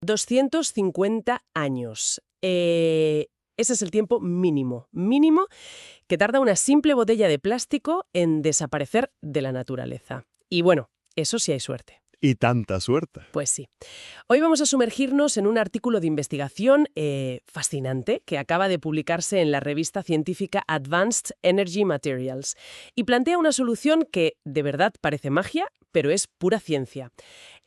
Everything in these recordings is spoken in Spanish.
250 años. Ese es el tiempo mínimo que tarda una simple botella de plástico en desaparecer de la naturaleza. Y bueno, eso sí hay suerte. Y tanta suerte. Pues sí. Hoy vamos a sumergirnos en un artículo de investigación fascinante que acaba de publicarse en la revista científica Advanced Energy Materials y plantea una solución que de verdad parece magia, pero es pura ciencia.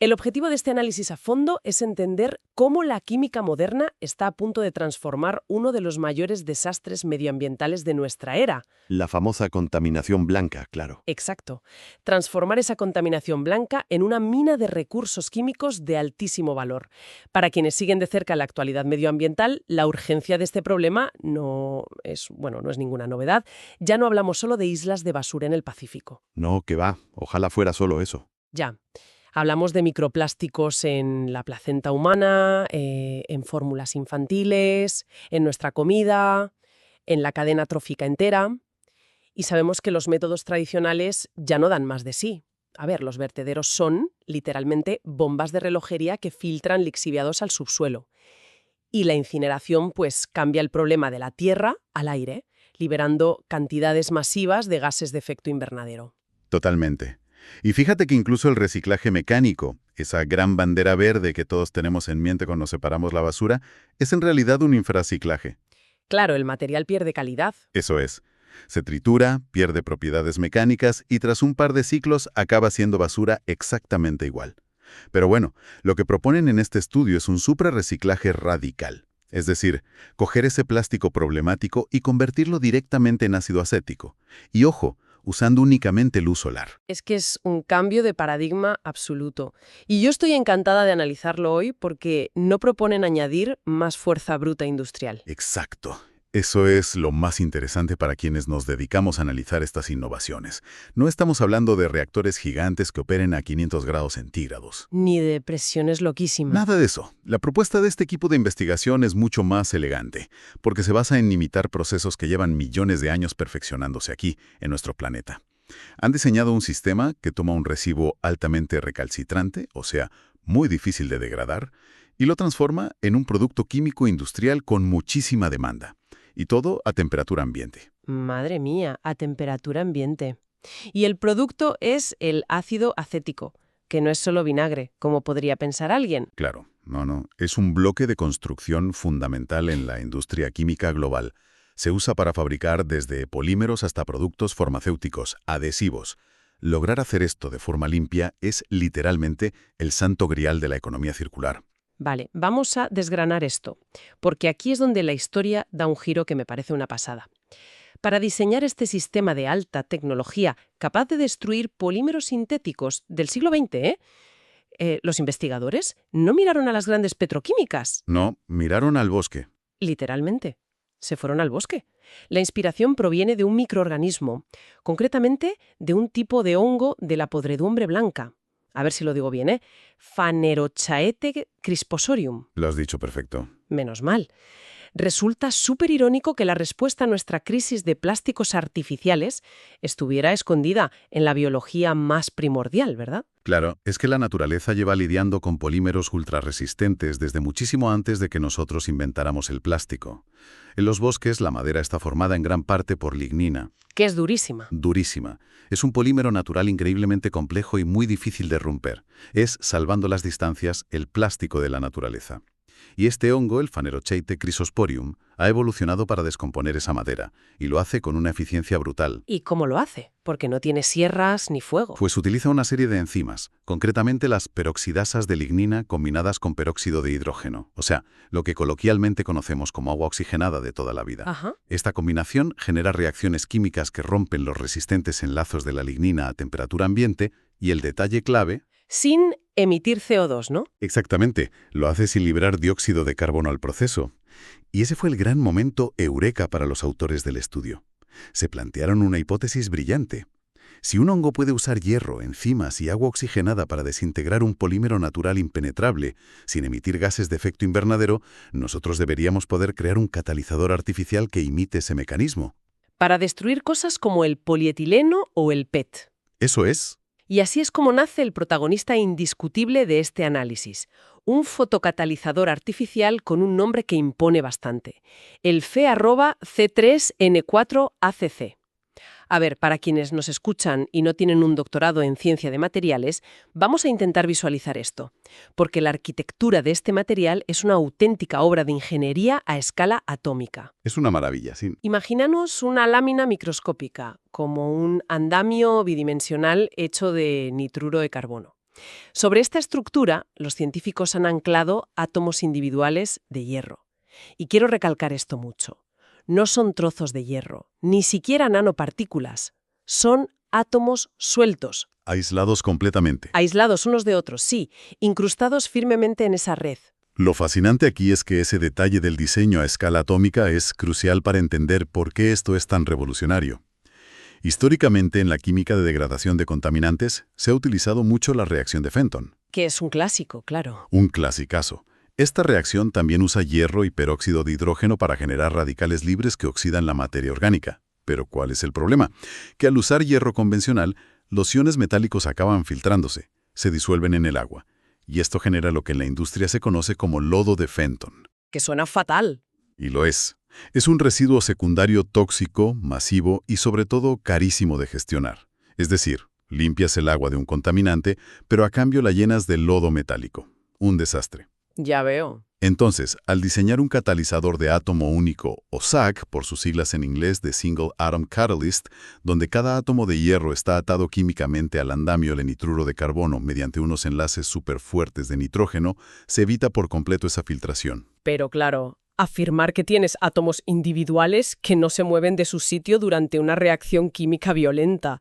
El objetivo de este análisis a fondo es entender cómo la química moderna está a punto de transformar uno de los mayores desastres medioambientales de nuestra era. La famosa contaminación blanca, claro. Exacto. Transformar esa contaminación blanca en una mina de recursos químicos de altísimo valor. Para quienes siguen de cerca la actualidad medioambiental, la urgencia de este problema no es ninguna novedad. Ya no hablamos solo de islas de basura en el Pacífico. No, que va. Ojalá fuera solo eso. Ya. Hablamos de microplásticos en la placenta humana, en fórmulas infantiles, en nuestra comida, en la cadena trófica entera. Y sabemos que los métodos tradicionales ya no dan más de sí. A ver, los vertederos son, literalmente, bombas de relojería que filtran lixiviados al subsuelo. Y la incineración, pues, cambia el problema de la tierra al aire, liberando cantidades masivas de gases de efecto invernadero. Totalmente. Y fíjate que incluso el reciclaje mecánico, esa gran bandera verde que todos tenemos en mente cuando separamos la basura, es en realidad un infraciclaje. Claro, el material pierde calidad. Eso es. Se tritura, pierde propiedades mecánicas y tras un par de ciclos acaba siendo basura exactamente igual. Pero bueno, lo que proponen en este estudio es un suprarreciclaje radical. Es decir, coger ese plástico problemático y convertirlo directamente en ácido acético. Y ojo, usando únicamente luz solar. Es que es un cambio de paradigma absoluto. Y yo estoy encantada de analizarlo hoy porque no proponen añadir más fuerza bruta industrial. Exacto. Eso es lo más interesante para quienes nos dedicamos a analizar estas innovaciones. No estamos hablando de reactores gigantes que operen a 500 grados centígrados. Ni de presiones loquísimas. Nada de eso. La propuesta de este equipo de investigación es mucho más elegante, porque se basa en imitar procesos que llevan millones de años perfeccionándose aquí, en nuestro planeta. Han diseñado un sistema que toma un residuo altamente recalcitrante, o sea, muy difícil de degradar, y lo transforma en un producto químico industrial con muchísima demanda. Y todo a temperatura ambiente. Madre mía, a temperatura ambiente. Y el producto es el ácido acético, que no es solo vinagre, como podría pensar alguien. Claro, no. Es un bloque de construcción fundamental en la industria química global. Se usa para fabricar desde polímeros hasta productos farmacéuticos, adhesivos. Lograr hacer esto de forma limpia es literalmente el santo grial de la economía circular. Vale, vamos a desgranar esto, porque aquí es donde la historia da un giro que me parece una pasada. Para diseñar este sistema de alta tecnología capaz de destruir polímeros sintéticos del siglo XX, los investigadores no miraron a las grandes petroquímicas. No, miraron al bosque. Literalmente. Se fueron al bosque. La inspiración proviene de un microorganismo, concretamente de un tipo de hongo de la podredumbre blanca. A ver si lo digo bien, Phanerochaete crisposorium. Lo has dicho perfecto. Menos mal. Resulta súper irónico que la respuesta a nuestra crisis de plásticos artificiales estuviera escondida en la biología más primordial, ¿verdad? Claro, es que la naturaleza lleva lidiando con polímeros ultrarresistentes desde muchísimo antes de que nosotros inventáramos el plástico. En los bosques, la madera está formada en gran parte por lignina. Que es durísima. Durísima. Es un polímero natural increíblemente complejo y muy difícil de romper. Es, salvando las distancias, el plástico de la naturaleza. Y este hongo, el Phanerochaete chrysosporium, ha evolucionado para descomponer esa madera, y lo hace con una eficiencia brutal. ¿Y cómo lo hace? Porque no tiene sierras ni fuego. Pues utiliza una serie de enzimas, concretamente las peroxidasas de lignina combinadas con peróxido de hidrógeno, o sea, lo que coloquialmente conocemos como agua oxigenada de toda la vida. Ajá. Esta combinación genera reacciones químicas que rompen los resistentes enlazos de la lignina a temperatura ambiente, y el detalle clave... Sin emitir CO2, ¿no? Exactamente, lo hace sin liberar dióxido de carbono al proceso. Y ese fue el gran momento eureka para los autores del estudio. Se plantearon una hipótesis brillante. Si un hongo puede usar hierro, enzimas y agua oxigenada para desintegrar un polímero natural impenetrable, sin emitir gases de efecto invernadero, nosotros deberíamos poder crear un catalizador artificial que imite ese mecanismo. Para destruir cosas como el polietileno o el PET. Eso es. Y así es como nace el protagonista indiscutible de este análisis, un fotocatalizador artificial con un nombre que impone bastante, el Fe C3N4ACC. A ver, para quienes nos escuchan y no tienen un doctorado en ciencia de materiales, vamos a intentar visualizar esto, porque la arquitectura de este material es una auténtica obra de ingeniería a escala atómica. Es una maravilla, sí. Imaginanos una lámina microscópica, como un andamio bidimensional hecho de nitruro de carbono. Sobre esta estructura, los científicos han anclado átomos individuales de hierro. Y quiero recalcar esto mucho. No son trozos de hierro, ni siquiera nanopartículas. Son átomos sueltos. Aislados completamente. Aislados unos de otros, sí, incrustados firmemente en esa red. Lo fascinante aquí es que ese detalle del diseño a escala atómica es crucial para entender por qué esto es tan revolucionario. Históricamente, en la química de degradación de contaminantes, se ha utilizado mucho la reacción de Fenton. Que es un clásico, claro. Un clasicazo. Esta reacción también usa hierro y peróxido de hidrógeno para generar radicales libres que oxidan la materia orgánica. Pero ¿cuál es el problema? Que al usar hierro convencional, los iones metálicos acaban filtrándose, se disuelven en el agua. Y esto genera lo que en la industria se conoce como lodo de Fenton. Que suena fatal. Y lo es. Es un residuo secundario tóxico, masivo y sobre todo carísimo de gestionar. Es decir, limpias el agua de un contaminante, pero a cambio la llenas de lodo metálico. Un desastre. Ya veo. Entonces, al diseñar un catalizador de átomo único, o SAC, por sus siglas en inglés de Single Atom Catalyst, donde cada átomo de hierro está atado químicamente al andamio de nitruro de carbono mediante unos enlaces superfuertes de nitrógeno, se evita por completo esa filtración. Pero claro, afirmar que tienes átomos individuales que no se mueven de su sitio durante una reacción química violenta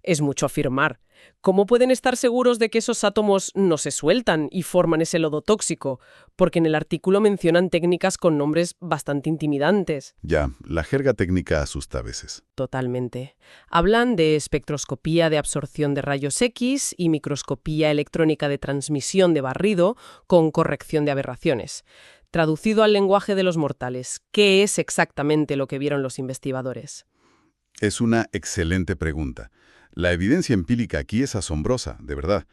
es mucho afirmar. ¿Cómo pueden estar seguros de que esos átomos no se sueltan y forman ese lodo tóxico? Porque en el artículo mencionan técnicas con nombres bastante intimidantes. Ya, la jerga técnica asusta a veces. Totalmente. Hablan de espectroscopía de absorción de rayos X y microscopía electrónica de transmisión de barrido con corrección de aberraciones. Traducido al lenguaje de los mortales, ¿qué es exactamente lo que vieron los investigadores? Es una excelente pregunta. La evidencia empírica aquí es asombrosa, de verdad.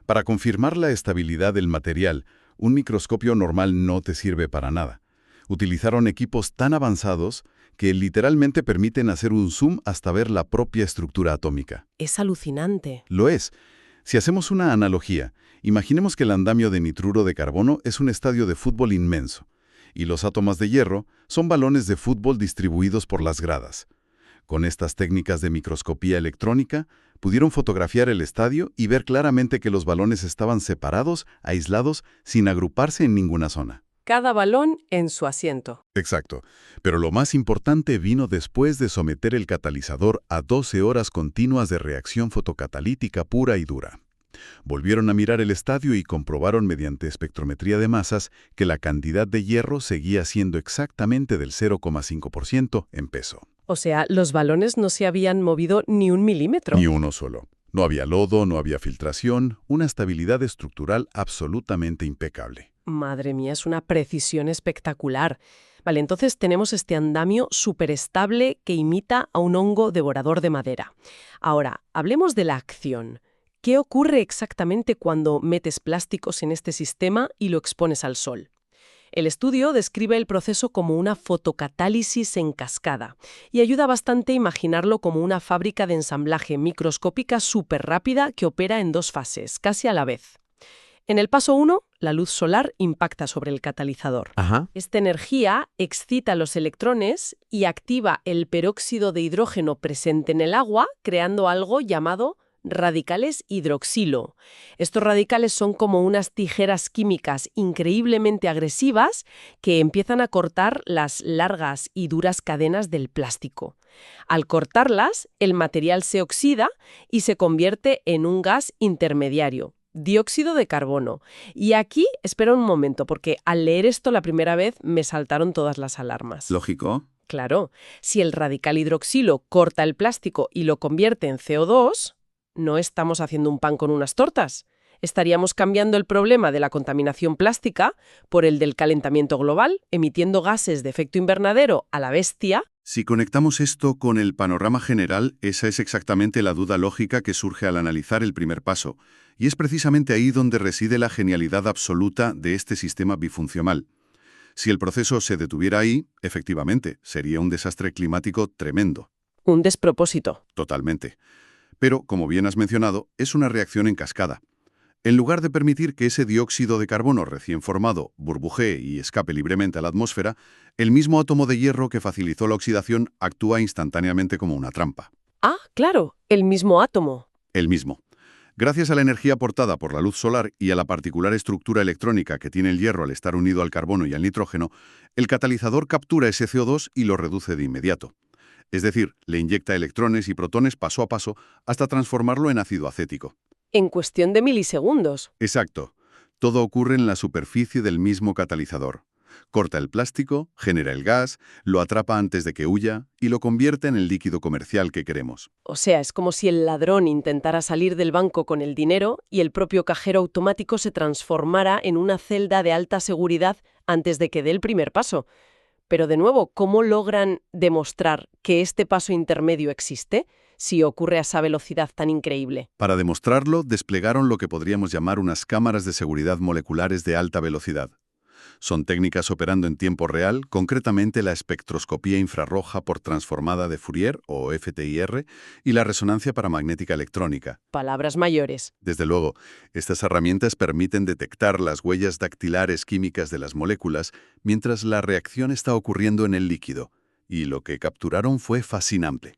Para confirmar la estabilidad del material, un microscopio normal no te sirve para nada. Utilizaron equipos tan avanzados que literalmente permiten hacer un zoom hasta ver la propia estructura atómica. Es alucinante. Lo es. Si hacemos una analogía, imaginemos que el andamio de nitruro de carbono es un estadio de fútbol inmenso, y los átomos de hierro son balones de fútbol distribuidos por las gradas. Con estas técnicas de microscopía electrónica, pudieron fotografiar el estadio y ver claramente que los balones estaban separados, aislados, sin agruparse en ninguna zona. Cada balón en su asiento. Exacto. Pero lo más importante vino después de someter el catalizador a 12 horas continuas de reacción fotocatalítica pura y dura. Volvieron a mirar el estadio y comprobaron mediante espectrometría de masas que la cantidad de hierro seguía siendo exactamente del 0,5% en peso. O sea, los balones no se habían movido ni un milímetro. Ni uno solo. No había lodo, no había filtración, una estabilidad estructural absolutamente impecable. Madre mía, es una precisión espectacular. Vale, entonces tenemos este andamio superestable que imita a un hongo devorador de madera. Ahora, hablemos de la acción. ¿Qué ocurre exactamente cuando metes plásticos en este sistema y lo expones al sol? El estudio describe el proceso como una fotocatálisis en cascada y ayuda bastante a imaginarlo como una fábrica de ensamblaje microscópica súper rápida que opera en dos fases, casi a la vez. En el paso 1, la luz solar impacta sobre el catalizador. Esta energía excita los electrones y activa el peróxido de hidrógeno presente en el agua, creando algo llamado radicales hidroxilo. Estos radicales son como unas tijeras químicas increíblemente agresivas que empiezan a cortar las largas y duras cadenas del plástico. Al cortarlas, el material se oxida y se convierte en un gas intermediario, dióxido de carbono. Y aquí, espera un momento, porque al leer esto la primera vez me saltaron todas las alarmas. Lógico. Claro, si el radical hidroxilo corta el plástico y lo convierte en CO2, no estamos haciendo un pan con unas tortas. Estaríamos cambiando el problema de la contaminación plástica por el del calentamiento global, emitiendo gases de efecto invernadero a la bestia. Si conectamos esto con el panorama general, esa es exactamente la duda lógica que surge al analizar el primer paso. Y es precisamente ahí donde reside la genialidad absoluta de este sistema bifuncional. Si el proceso se detuviera ahí, efectivamente, sería un desastre climático tremendo. Un despropósito. Totalmente. Pero, como bien has mencionado, es una reacción en cascada. En lugar de permitir que ese dióxido de carbono recién formado burbujee y escape libremente a la atmósfera, el mismo átomo de hierro que facilitó la oxidación actúa instantáneamente como una trampa. Ah, claro, el mismo átomo. El mismo. Gracias a la energía aportada por la luz solar y a la particular estructura electrónica que tiene el hierro al estar unido al carbono y al nitrógeno, el catalizador captura ese CO2 y lo reduce de inmediato. Es decir, le inyecta electrones y protones paso a paso hasta transformarlo en ácido acético. En cuestión de milisegundos. Exacto. Todo ocurre en la superficie del mismo catalizador. Corta el plástico, genera el gas, lo atrapa antes de que huya y lo convierte en el líquido comercial que queremos. O sea, es como si el ladrón intentara salir del banco con el dinero y el propio cajero automático se transformara en una celda de alta seguridad antes de que dé el primer paso. Pero de nuevo, ¿cómo logran demostrar que este paso intermedio existe si ocurre a esa velocidad tan increíble? Para demostrarlo, desplegaron lo que podríamos llamar unas cámaras de seguridad moleculares de alta velocidad. Son técnicas operando en tiempo real, concretamente la espectroscopía infrarroja por transformada de Fourier, o FTIR, y la resonancia paramagnética electrónica. Palabras mayores. Desde luego, estas herramientas permiten detectar las huellas dactilares químicas de las moléculas mientras la reacción está ocurriendo en el líquido, y lo que capturaron fue fascinante.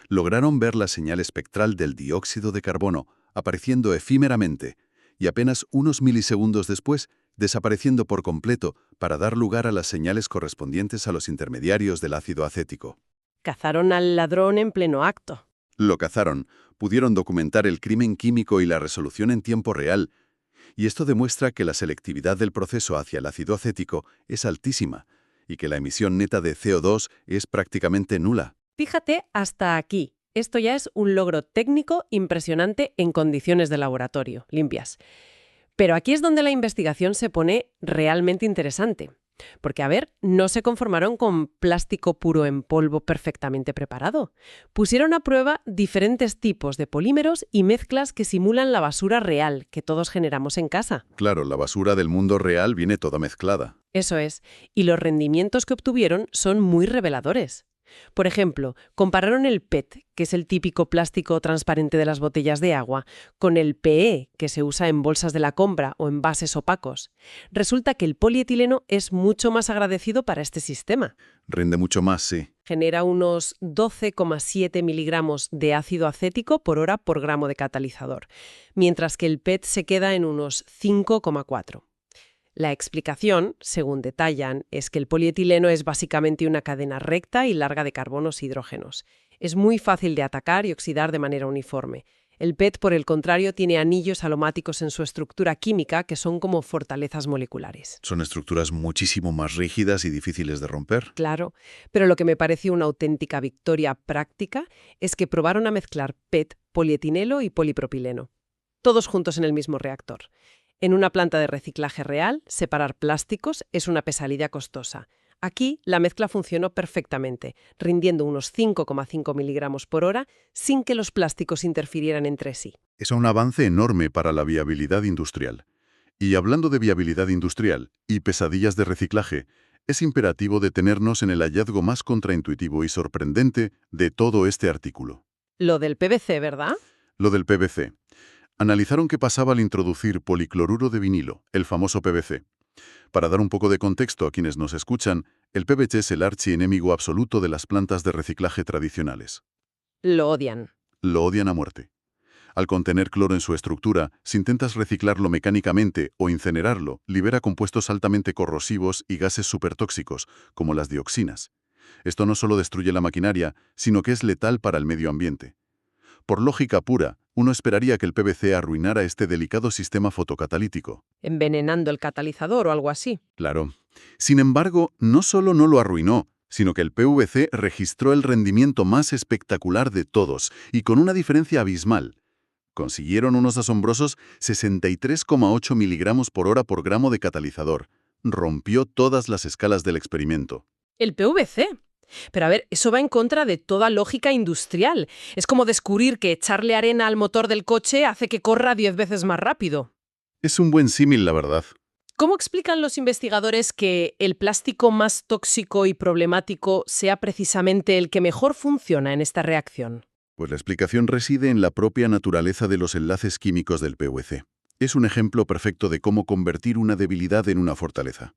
Lograron ver la señal espectral del dióxido de carbono apareciendo efímeramente, y apenas unos milisegundos después, desapareciendo por completo para dar lugar a las señales correspondientes a los intermediarios del ácido acético. Cazaron al ladrón en pleno acto. Lo cazaron, pudieron documentar el crimen químico y la resolución en tiempo real, y esto demuestra que la selectividad del proceso hacia el ácido acético es altísima y que la emisión neta de CO2 es prácticamente nula. Fíjate hasta aquí. Esto ya es un logro técnico impresionante en condiciones de laboratorio, limpias. Pero aquí es donde la investigación se pone realmente interesante. Porque, a ver, no se conformaron con plástico puro en polvo perfectamente preparado. Pusieron a prueba diferentes tipos de polímeros y mezclas que simulan la basura real que todos generamos en casa. Claro, la basura del mundo real viene toda mezclada. Eso es. Y los rendimientos que obtuvieron son muy reveladores. Por ejemplo, compararon el PET, que es el típico plástico transparente de las botellas de agua, con el PE, que se usa en bolsas de la compra o en envases opacos. Resulta que el polietileno es mucho más agradecido para este sistema. Rinde mucho más, sí. Genera unos 12,7 miligramos de ácido acético por hora por gramo de catalizador, mientras que el PET se queda en unos 5,4. La explicación, según detallan, es que el polietileno es básicamente una cadena recta y larga de carbonos e hidrógenos. Es muy fácil de atacar y oxidar de manera uniforme. El PET, por el contrario, tiene anillos aromáticos en su estructura química que son como fortalezas moleculares. Son estructuras muchísimo más rígidas y difíciles de romper. Claro, pero lo que me pareció una auténtica victoria práctica es que probaron a mezclar PET, polietileno y polipropileno, todos juntos en el mismo reactor. En una planta de reciclaje real, separar plásticos es una pesadilla costosa. Aquí, la mezcla funcionó perfectamente, rindiendo unos 5,5 miligramos por hora sin que los plásticos interfirieran entre sí. Es un avance enorme para la viabilidad industrial. Y hablando de viabilidad industrial y pesadillas de reciclaje, es imperativo detenernos en el hallazgo más contraintuitivo y sorprendente de todo este artículo. Lo del PVC, ¿verdad? Lo del PVC. Analizaron qué pasaba al introducir policloruro de vinilo, el famoso PVC. Para dar un poco de contexto a quienes nos escuchan, el PVC es el archienemigo absoluto de las plantas de reciclaje tradicionales. Lo odian. Lo odian a muerte. Al contener cloro en su estructura, si intentas reciclarlo mecánicamente o incinerarlo, libera compuestos altamente corrosivos y gases supertóxicos, como las dioxinas. Esto no solo destruye la maquinaria, sino que es letal para el medio ambiente. Por lógica pura, uno esperaría que el PVC arruinara este delicado sistema fotocatalítico. Envenenando el catalizador o algo así. Claro. Sin embargo, no solo no lo arruinó, sino que el PVC registró el rendimiento más espectacular de todos, y con una diferencia abismal. Consiguieron unos asombrosos 63,8 miligramos por hora por gramo de catalizador. Rompió todas las escalas del experimento. ¿El PVC? Pero a ver, eso va en contra de toda lógica industrial. Es como descubrir que echarle arena al motor del coche hace que corra 10 veces más rápido. Es un buen símil, la verdad. ¿Cómo explican los investigadores que el plástico más tóxico y problemático sea precisamente el que mejor funciona en esta reacción? Pues la explicación reside en la propia naturaleza de los enlaces químicos del PVC. Es un ejemplo perfecto de cómo convertir una debilidad en una fortaleza.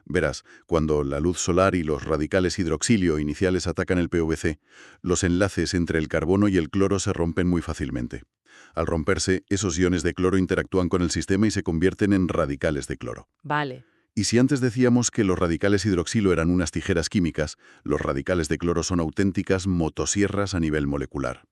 Verás, cuando la luz solar y los radicales hidroxilio iniciales atacan el PVC, los enlaces entre el carbono y el cloro se rompen muy fácilmente. Al romperse, esos iones de cloro interactúan con el sistema y se convierten en radicales de cloro. Vale. Y si antes decíamos que los radicales hidroxilo eran unas tijeras químicas, los radicales de cloro son auténticas motosierras a nivel molecular.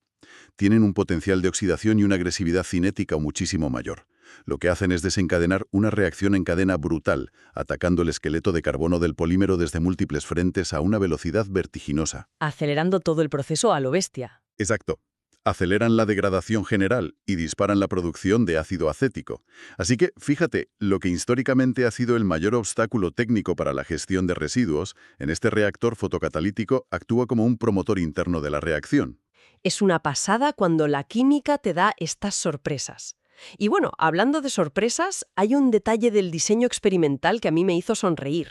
Tienen un potencial de oxidación y una agresividad cinética muchísimo mayor. Lo que hacen es desencadenar una reacción en cadena brutal, atacando el esqueleto de carbono del polímero desde múltiples frentes a una velocidad vertiginosa. Acelerando todo el proceso a lo bestia. Exacto. Aceleran la degradación general y disparan la producción de ácido acético. Así que, fíjate, lo que históricamente ha sido el mayor obstáculo técnico para la gestión de residuos, en este reactor fotocatalítico actúa como un promotor interno de la reacción. Es una pasada cuando la química te da estas sorpresas. Y bueno, hablando de sorpresas, hay un detalle del diseño experimental que a mí me hizo sonreír.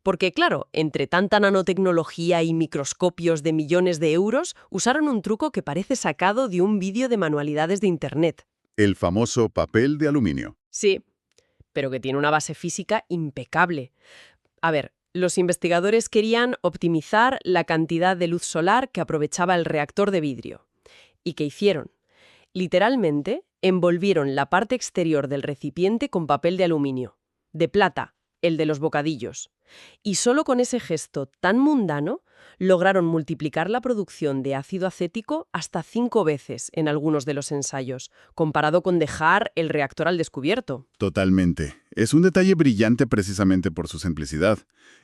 Porque claro, entre tanta nanotecnología y microscopios de millones de euros, usaron un truco que parece sacado de un vídeo de manualidades de Internet. El famoso papel de aluminio. Sí, pero que tiene una base física impecable. A ver, los investigadores querían optimizar la cantidad de luz solar que aprovechaba el reactor de vidrio. ¿Y qué hicieron? Literalmente, envolvieron la parte exterior del recipiente con papel de aluminio, de plata, el de los bocadillos. Y solo con ese gesto tan mundano lograron multiplicar la producción de ácido acético hasta 5 veces en algunos de los ensayos, comparado con dejar el reactor al descubierto. Totalmente. Es un detalle brillante precisamente por su simplicidad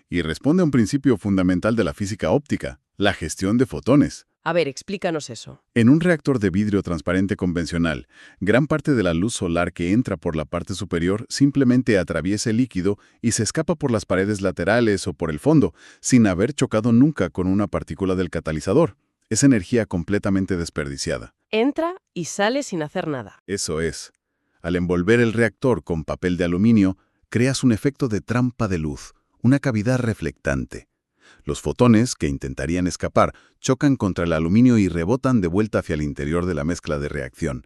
y responde a un principio fundamental de la física óptica, la gestión de fotones. A ver, explícanos eso. En un reactor de vidrio transparente convencional, gran parte de la luz solar que entra por la parte superior simplemente atraviesa el líquido y se escapa por las paredes laterales o por el fondo, sin haber chocado nunca con una partícula del catalizador. Es energía completamente desperdiciada. Entra y sale sin hacer nada. Eso es. Al envolver el reactor con papel de aluminio, creas un efecto de trampa de luz, una cavidad reflectante. Los fotones, que intentarían escapar, chocan contra el aluminio y rebotan de vuelta hacia el interior de la mezcla de reacción.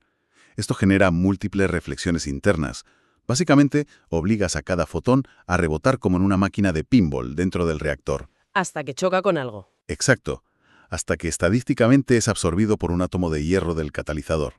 Esto genera múltiples reflexiones internas. Básicamente, obligas a cada fotón a rebotar como en una máquina de pinball dentro del reactor. Hasta que choca con algo. Exacto, hasta que estadísticamente es absorbido por un átomo de hierro del catalizador.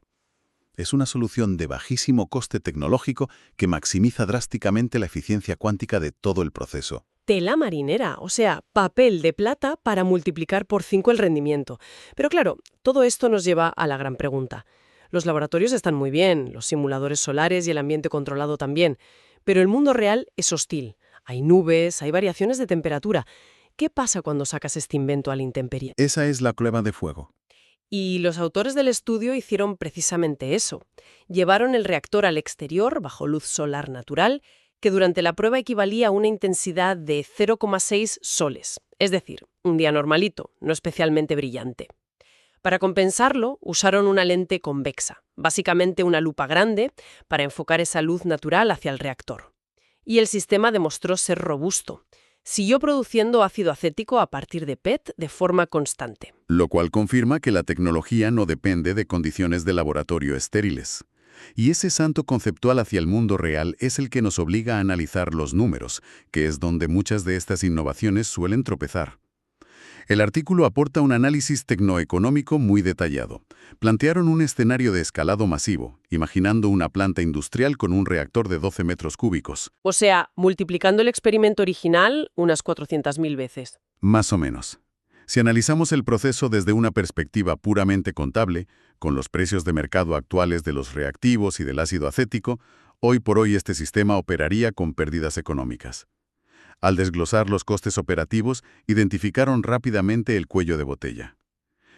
Es una solución de bajísimo coste tecnológico que maximiza drásticamente la eficiencia cuántica de todo el proceso. Tela marinera, o sea, papel de plata para multiplicar por 5 el rendimiento. Pero claro, todo esto nos lleva a la gran pregunta. Los laboratorios están muy bien, los simuladores solares y el ambiente controlado también, pero el mundo real es hostil. Hay nubes, hay variaciones de temperatura. ¿Qué pasa cuando sacas este invento a la intemperie? Esa es la prueba de fuego. Y los autores del estudio hicieron precisamente eso. Llevaron el reactor al exterior bajo luz solar natural, que durante la prueba equivalía a una intensidad de 0,6 soles, es decir, un día normalito, no especialmente brillante. Para compensarlo, usaron una lente convexa, básicamente una lupa grande, para enfocar esa luz natural hacia el reactor. Y el sistema demostró ser robusto. Siguió produciendo ácido acético a partir de PET de forma constante. Lo cual confirma que la tecnología no depende de condiciones de laboratorio estériles. Y ese salto conceptual hacia el mundo real es el que nos obliga a analizar los números, que es donde muchas de estas innovaciones suelen tropezar. El artículo aporta un análisis tecnoeconómico muy detallado. Plantearon un escenario de escalado masivo, imaginando una planta industrial con un reactor de 12 metros cúbicos. O sea, multiplicando el experimento original unas 400.000 veces. Más o menos. Si analizamos el proceso desde una perspectiva puramente contable, con los precios de mercado actuales de los reactivos y del ácido acético, hoy por hoy este sistema operaría con pérdidas económicas. Al desglosar los costes operativos, identificaron rápidamente el cuello de botella.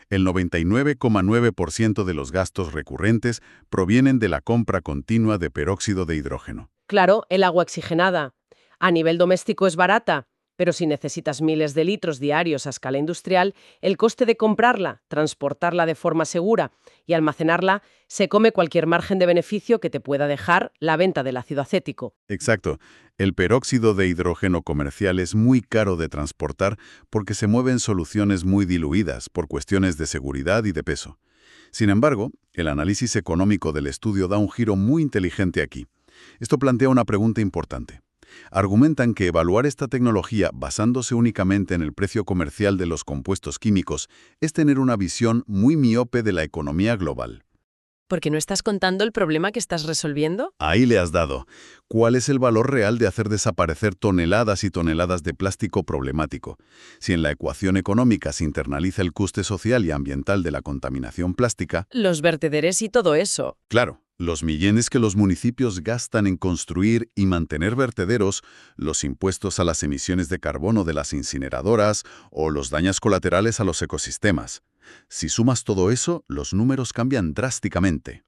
El 99,9% de los gastos recurrentes provienen de la compra continua de peróxido de hidrógeno. Claro, el agua oxigenada. A nivel doméstico es barata, Pero si necesitas miles de litros diarios a escala industrial, el coste de comprarla, transportarla de forma segura y almacenarla se come cualquier margen de beneficio que te pueda dejar la venta del ácido acético. Exacto. El peróxido de hidrógeno comercial es muy caro de transportar porque se mueve en soluciones muy diluidas por cuestiones de seguridad y de peso. Sin embargo, el análisis económico del estudio da un giro muy inteligente aquí. Esto plantea una pregunta importante. Argumentan que evaluar esta tecnología basándose únicamente en el precio comercial de los compuestos químicos es tener una visión muy miope de la economía global. ¿Porque no estás contando el problema que estás resolviendo? Ahí le has dado. ¿Cuál es el valor real de hacer desaparecer toneladas y toneladas de plástico problemático? Si en la ecuación económica se internaliza el coste social y ambiental de la contaminación plástica, Los vertederes y todo eso. claro, los millones que los municipios gastan en construir y mantener vertederos, los impuestos a las emisiones de carbono de las incineradoras o los daños colaterales a los ecosistemas. Si sumas todo eso, los números cambian drásticamente.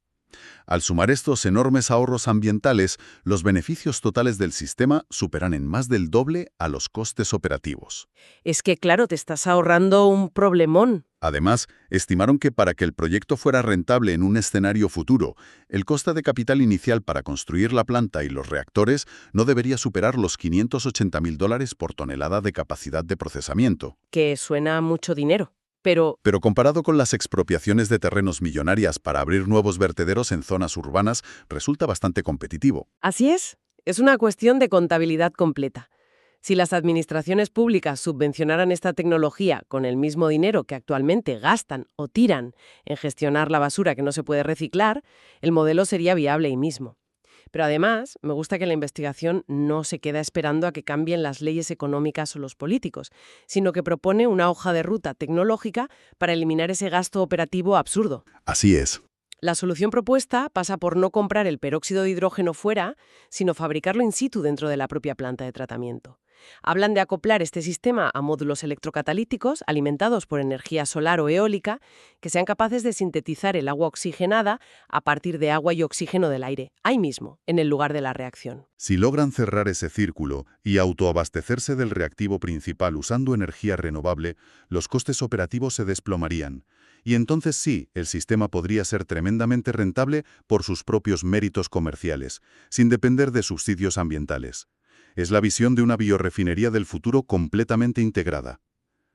Al sumar estos enormes ahorros ambientales, los beneficios totales del sistema superan en más del doble a los costes operativos. Es que, claro, te estás ahorrando un problemón. Además, estimaron que para que el proyecto fuera rentable en un escenario futuro, el coste de capital inicial para construir la planta y los reactores no debería superar los $580.000 por tonelada de capacidad de procesamiento. Que suena a mucho dinero. Pero Pero comparado con las expropiaciones de terrenos millonarias para abrir nuevos vertederos en zonas urbanas, resulta bastante competitivo. así es una cuestión de contabilidad completa. Si las administraciones públicas subvencionaran esta tecnología con el mismo dinero que actualmente gastan o tiran en gestionar la basura que no se puede reciclar, el modelo sería viable ahí mismo. Pero además, me gusta que la investigación no se queda esperando a que cambien las leyes económicas o los políticos, sino que propone una hoja de ruta tecnológica para eliminar ese gasto operativo absurdo. Así es. La solución propuesta pasa por no comprar el peróxido de hidrógeno fuera, sino fabricarlo in situ dentro de la propia planta de tratamiento. Hablan de acoplar este sistema a módulos electrocatalíticos alimentados por energía solar o eólica que sean capaces de sintetizar el agua oxigenada a partir de agua y oxígeno del aire, ahí mismo, en el lugar de la reacción. Si logran cerrar ese círculo y autoabastecerse del reactivo principal usando energía renovable, los costes operativos se desplomarían. Y entonces sí, el sistema podría ser tremendamente rentable por sus propios méritos comerciales, sin depender de subsidios ambientales. Es la visión de una biorefinería del futuro completamente integrada.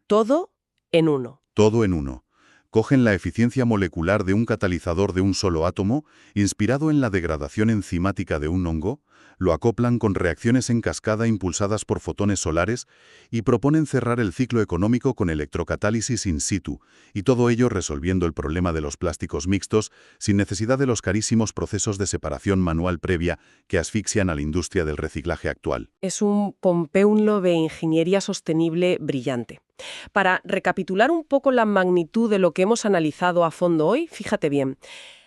Todo en uno. Todo en uno. Cogen la eficiencia molecular de un catalizador de un solo átomo, inspirado en la degradación enzimática de un hongo, lo acoplan con reacciones en cascada impulsadas por fotones solares y proponen cerrar el ciclo económico con electrocatálisis in situ, y todo ello resolviendo el problema de los plásticos mixtos sin necesidad de los carísimos procesos de separación manual previa que asfixian a la industria del reciclaje actual. Es un pompeunlo de ingeniería sostenible brillante. Para recapitular un poco la magnitud de lo que hemos analizado a fondo hoy, fíjate bien.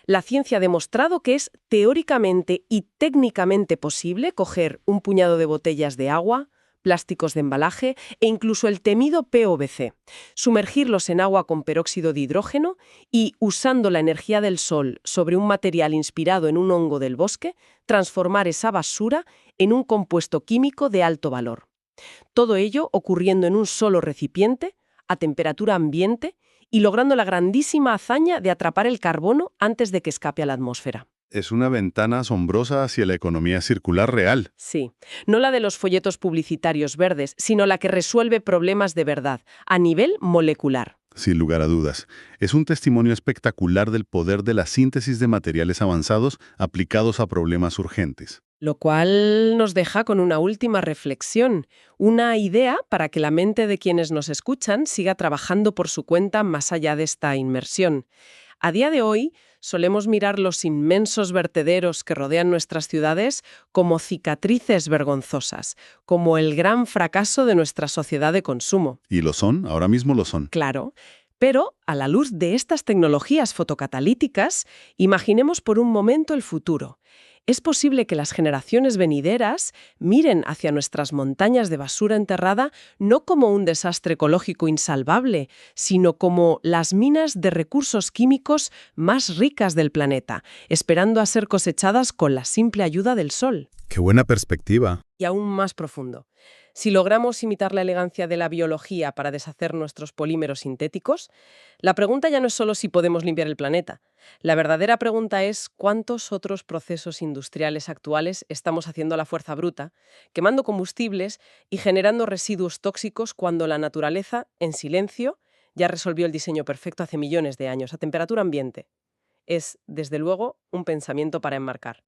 La ciencia ha demostrado que es teóricamente y técnicamente posible coger un puñado de botellas de agua, plásticos de embalaje e incluso el temido PVC, sumergirlos en agua con peróxido de hidrógeno y, usando la energía del sol sobre un material inspirado en un hongo del bosque, transformar esa basura en un compuesto químico de alto valor. Todo ello ocurriendo en un solo recipiente, a temperatura ambiente, y logrando la grandísima hazaña de atrapar el carbono antes de que escape a la atmósfera. Es una ventana asombrosa hacia la economía circular real. Sí, no la de los folletos publicitarios verdes, sino la que resuelve problemas de verdad, a nivel molecular. Sin lugar a dudas. Es un testimonio espectacular del poder de la síntesis de materiales avanzados aplicados a problemas urgentes. Lo cual nos deja con una última reflexión, una idea para que la mente de quienes nos escuchan siga trabajando por su cuenta más allá de esta inmersión. A día de hoy, solemos mirar los inmensos vertederos que rodean nuestras ciudades como cicatrices vergonzosas, como el gran fracaso de nuestra sociedad de consumo. ¿Y lo son? Ahora mismo lo son. Claro. Pero, a la luz de estas tecnologías fotocatalíticas, imaginemos por un momento el futuro. Es posible que las generaciones venideras miren hacia nuestras montañas de basura enterrada no como un desastre ecológico insalvable, sino como las minas de recursos químicos más ricas del planeta, esperando a ser cosechadas con la simple ayuda del sol. ¡Qué buena perspectiva! Y aún más profundo. Si logramos imitar la elegancia de la biología para deshacer nuestros polímeros sintéticos, la pregunta ya no es solo si podemos limpiar el planeta. La verdadera pregunta es cuántos otros procesos industriales actuales estamos haciendo a la fuerza bruta, quemando combustibles y generando residuos tóxicos cuando la naturaleza, en silencio, ya resolvió el diseño perfecto hace millones de años a temperatura ambiente. Es, desde luego, un pensamiento para enmarcar.